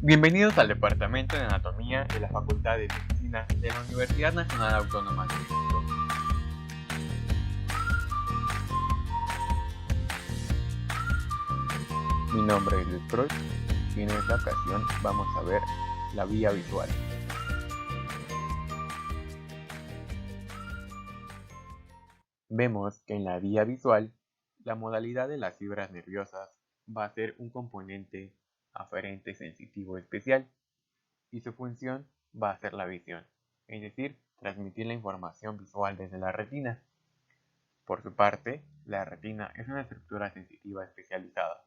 Bienvenidos al Departamento de Anatomía de la Facultad de Medicina de la Universidad Nacional Autónoma de México. Mi nombre es Luis Cruz y en esta ocasión vamos a ver la vía visual. Vemos que en la vía visual, la modalidad de las fibras nerviosas va a ser un componente aferente sensitivo especial y su función va a ser la visión, es decir, transmitir la información visual desde la retina. Por su parte, la retina es una estructura sensitiva especializada,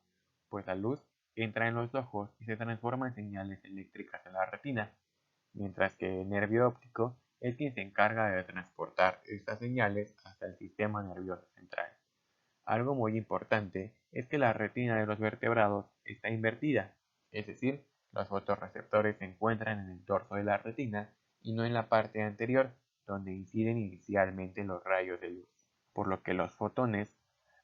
pues la luz entra en los ojos y se transforma en señales eléctricas en la retina, mientras que el nervio óptico es quien se encarga de transportar estas señales hasta el sistema nervioso central. Algo muy importante es que la retina de los vertebrados está invertida, es decir, los fotorreceptores se encuentran en el dorso de la retina y no en la parte anterior, donde inciden inicialmente los rayos de luz, por lo que los fotones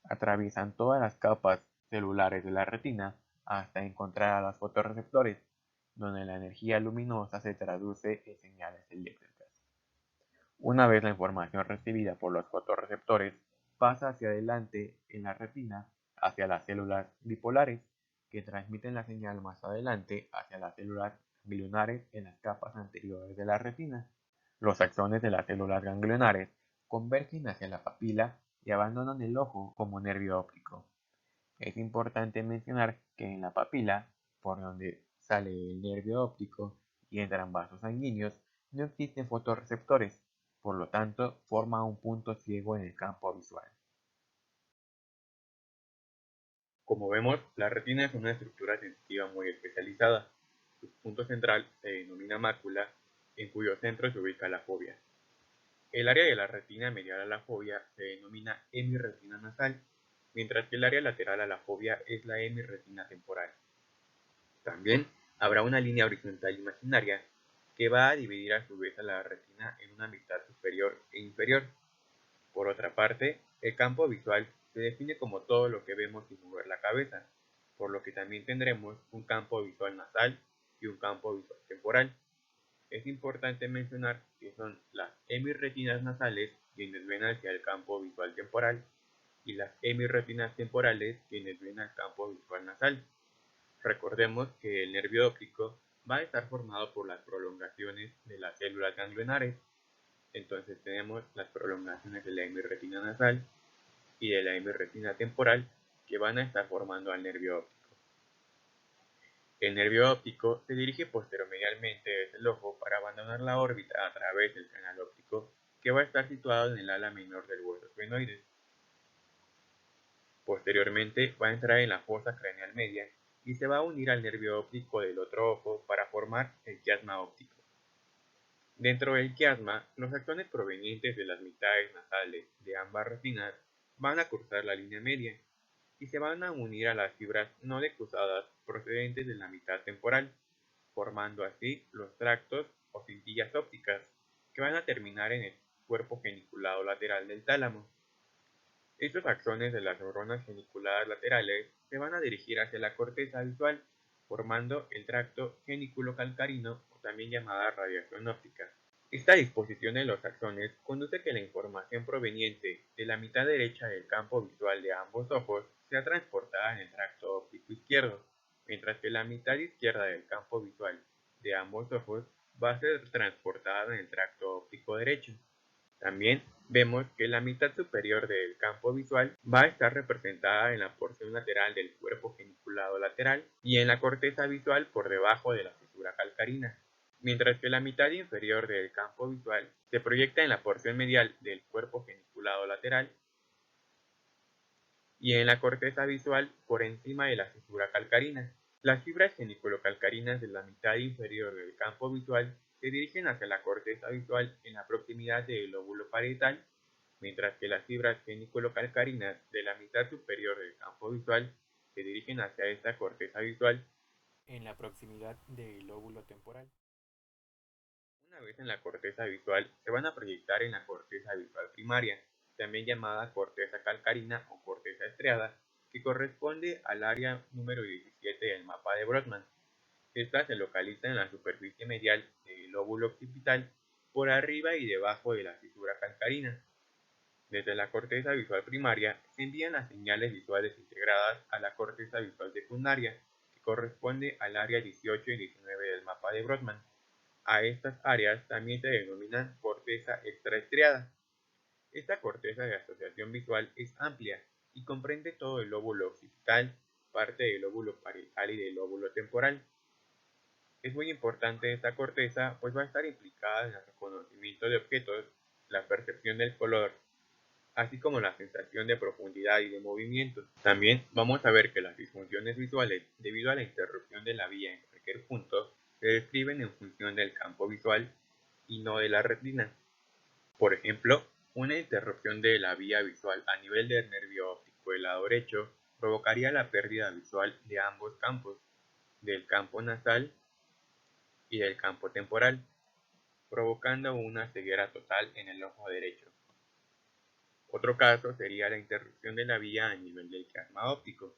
atraviesan todas las capas celulares de la retina hasta encontrar a los fotorreceptores, donde la energía luminosa se traduce en señales eléctricas. Una vez la información recibida por los fotorreceptores pasa hacia adelante en la retina hacia las células bipolares, que transmiten la señal más adelante hacia las células ganglionares en las capas anteriores de la retina. Los axones de las células ganglionares convergen hacia la papila y abandonan el ojo como nervio óptico. Es importante mencionar que en la papila, por donde sale el nervio óptico y entran vasos sanguíneos, no existen fotorreceptores, por lo tanto forma un punto ciego en el campo visual. Como vemos, la retina es una estructura sensitiva muy especializada. Su punto central se denomina mácula, en cuyo centro se ubica la fovea. El área de la retina medial a la fovea se denomina hemirretina nasal, mientras que el área lateral a la fovea es la hemirretina temporal. También habrá una línea horizontal imaginaria que va a dividir a su vez a la retina en una mitad superior e inferior. Por otra parte, el campo visual se define como todo lo que vemos sin mover la cabeza, por lo que también tendremos un campo visual nasal y un campo visual temporal. Es importante mencionar que son las hemirretinas nasales quienes ven hacia el campo visual temporal y las hemirretinas temporales quienes ven al campo visual nasal. Recordemos que el nervio óptico va a estar formado por las prolongaciones de las células ganglionares. Entonces tenemos las prolongaciones de la hemirretina nasal y de la hemirretina temporal que van a estar formando al nervio óptico. El nervio óptico se dirige posteromedialmente desde el ojo para abandonar la órbita a través del canal óptico que va a estar situado en el ala menor del hueso esfenoide. Posteriormente va a entrar en la fosa craneal media y se va a unir al nervio óptico del otro ojo para formar el quiasma óptico. Dentro del quiasma, los axones provenientes de las mitades nasales de ambas retinas van a cruzar la línea media y se van a unir a las fibras no decruzadas procedentes de la mitad temporal, formando así los tractos o cintillas ópticas que van a terminar en el cuerpo geniculado lateral del tálamo. Estos axones de las neuronas geniculadas laterales se van a dirigir hacia la corteza visual, formando el tracto geniculo-calcarino o también llamada radiación óptica. Esta disposición de los axones conduce a que la información proveniente de la mitad derecha del campo visual de ambos ojos sea transportada en el tracto óptico izquierdo, mientras que la mitad izquierda del campo visual de ambos ojos va a ser transportada en el tracto óptico derecho. También vemos que la mitad superior del campo visual va a estar representada en la porción lateral del cuerpo geniculado lateral y en la corteza visual por debajo de la fisura calcarina, mientras que la mitad inferior del campo visual se proyecta en la porción medial del cuerpo geniculado lateral y en la corteza visual por encima de la fisura calcarina. Las fibras geniculocalcarinas de la mitad inferior del campo visual se dirigen hacia la corteza visual en la proximidad del lóbulo parietal, mientras que las fibras geniculocalcarinas de la mitad superior del campo visual se dirigen hacia esta corteza visual en la proximidad del lóbulo temporal. Una vez en la corteza visual, se van a proyectar en la corteza visual primaria, también llamada corteza calcarina o corteza estriada, que corresponde al área número 17 del mapa de Brodmann. Esta se localiza en la superficie medial del lóbulo occipital por arriba y debajo de la fisura calcarina. Desde la corteza visual primaria se envían las señales visuales integradas a la corteza visual secundaria, que corresponde al área 18 y 19 del mapa de Brodmann. A estas áreas también se denominan corteza extraestriada. Esta corteza de asociación visual es amplia y comprende todo el lóbulo occipital, parte del lóbulo parietal y del lóbulo temporal. Es muy importante esta corteza, pues va a estar implicada en el reconocimiento de objetos, la percepción del color, así como la sensación de profundidad y de movimiento. También vamos a ver que las disfunciones visuales, debido a la interrupción de la vía en cualquier punto, se describen en función del campo visual y no de la retina. Por ejemplo, una interrupción de la vía visual a nivel del nervio óptico del lado derecho provocaría la pérdida visual de ambos campos, del campo nasal y del campo temporal, provocando una ceguera total en el ojo derecho. Otro caso sería la interrupción de la vía a nivel del quiasma óptico,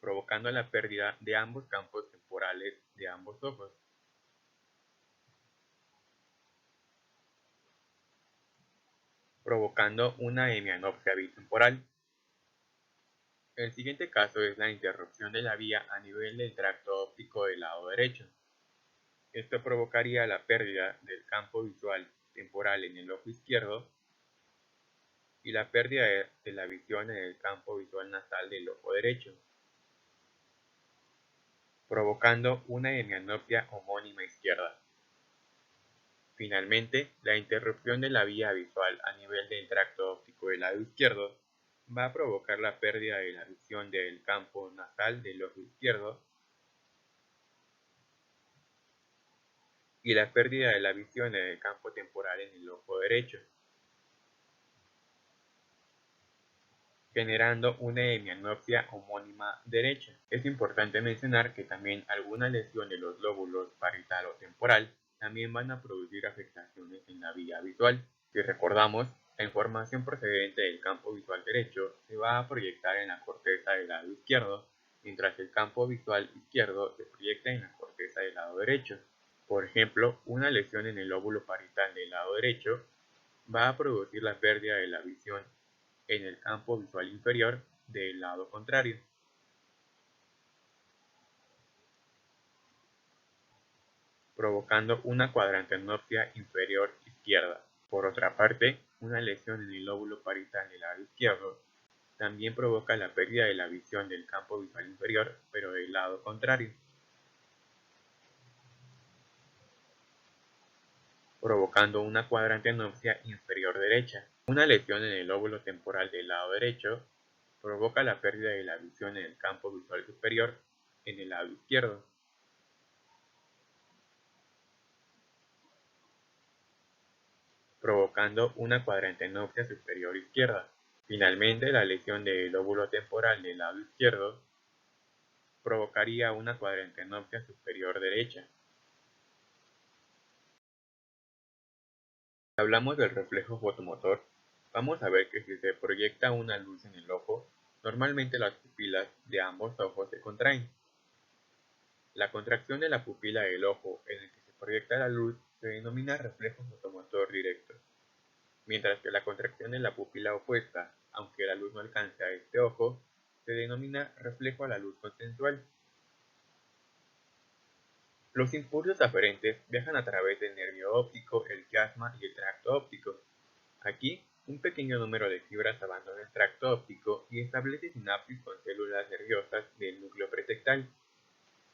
provocando la pérdida de ambos campos temporales de ambos ojos. Provocando una hemianopsia bitemporal. El siguiente caso es la interrupción de la vía a nivel del tracto óptico del lado derecho. Esto provocaría la pérdida del campo visual temporal en el ojo izquierdo y la pérdida de la visión en el campo visual nasal del ojo derecho, provocando una hemianopsia homónima izquierda. Finalmente, la interrupción de la vía visual a nivel del tracto óptico del lado izquierdo va a provocar la pérdida de la visión del campo nasal del ojo izquierdo y la pérdida de la visión en el campo temporal en el ojo derecho, generando una hemianopsia homónima derecha. Es importante mencionar que también alguna lesión de los lóbulos parietal o temporal también van a producir afectaciones en la vía visual. Si recordamos, la información procedente del campo visual derecho se va a proyectar en la corteza del lado izquierdo, mientras el campo visual izquierdo se proyecta en la corteza del lado derecho. Por ejemplo, una lesión en el lóbulo parietal del lado derecho va a producir la pérdida de la visión en el campo visual inferior del lado contrario, provocando una cuadrantenopsia inferior izquierda. Por otra parte, una lesión en el lóbulo parietal del lado izquierdo también provoca la pérdida de la visión del campo visual inferior, pero del lado contrario, provocando una cuadrantenopsia inferior derecha. Una lesión en el lóbulo temporal del lado derecho provoca la pérdida de la visión en el campo visual superior en el lado izquierdo, provocando una cuadrantenopsia superior izquierda. Finalmente, la lesión del lóbulo temporal del lado izquierdo provocaría una cuadrantenopsia superior derecha. Si hablamos del reflejo fotomotor, vamos a ver que si se proyecta una luz en el ojo, normalmente las pupilas de ambos ojos se contraen. La contracción de la pupila del ojo en el que se proyecta la luz se denomina reflejo fotomotor directo, mientras que la contracción de la pupila opuesta, aunque la luz no alcance a este ojo, se denomina reflejo a la luz consensual. Los impulsos aferentes viajan a través del nervio óptico, el quiasma y el tracto óptico. Aquí, un pequeño número de fibras abandona el tracto óptico y establece sinapsis con células nerviosas del núcleo pretectal,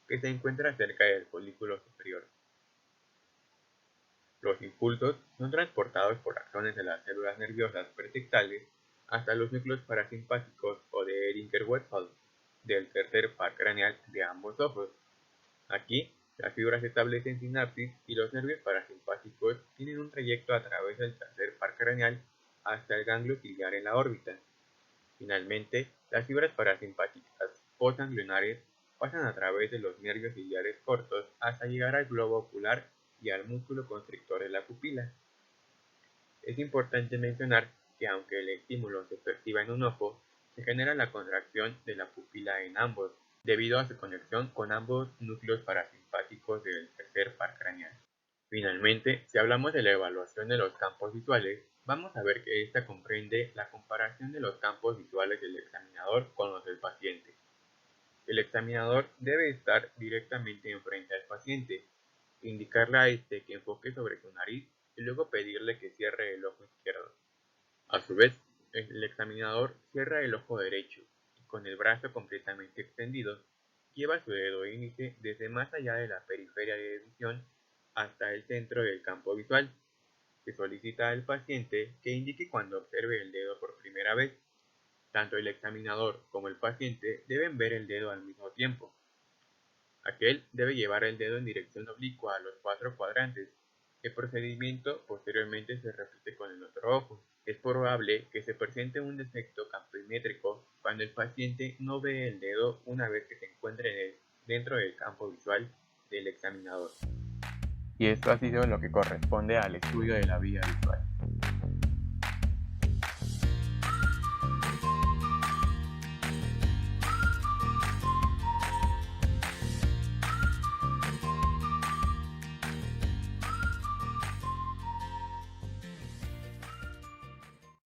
que se encuentra cerca del folículo superior. Los impulsos son transportados por axones de las células nerviosas pretectales hasta los núcleos parasimpáticos o de Ehringer-Westphal del tercer par craneal de ambos ojos. Aquí, las fibras establecen sinapsis y los nervios parasimpáticos tienen un trayecto a través del tercer par craneal hasta el ganglio ciliar en la órbita. Finalmente, las fibras parasimpáticas postganglionares pasan a través de los nervios ciliares cortos hasta llegar al globo ocular y al músculo constrictor de la pupila. Es importante mencionar que aunque el estímulo se perciba en un ojo, se genera la contracción de la pupila en ambos, debido a su conexión con ambos núcleos parasimpáticos del tercer par craneal. Finalmente, si hablamos de la evaluación de los campos visuales, vamos a ver que esta comprende la comparación de los campos visuales del examinador con los del paciente. El examinador debe estar directamente enfrente al paciente, indicarle a este que enfoque sobre su nariz y luego pedirle que cierre el ojo izquierdo. A su vez, el examinador cierra el ojo derecho y con el brazo completamente extendido, lleva su dedo índice desde más allá de la periferia de visión hasta el centro del campo visual. Se solicita al paciente que indique cuando observe el dedo por primera vez. Tanto el examinador como el paciente deben ver el dedo al mismo tiempo. Aquel debe llevar el dedo en dirección oblicua a los 4 cuadrantes. El procedimiento posteriormente se repite con el otro ojo. Es probable que se presente un defecto campimétrico cuando el paciente no ve el dedo una vez que se encuentre dentro del campo visual del examinador. Y esto ha sido lo que corresponde al estudio de la vía visual.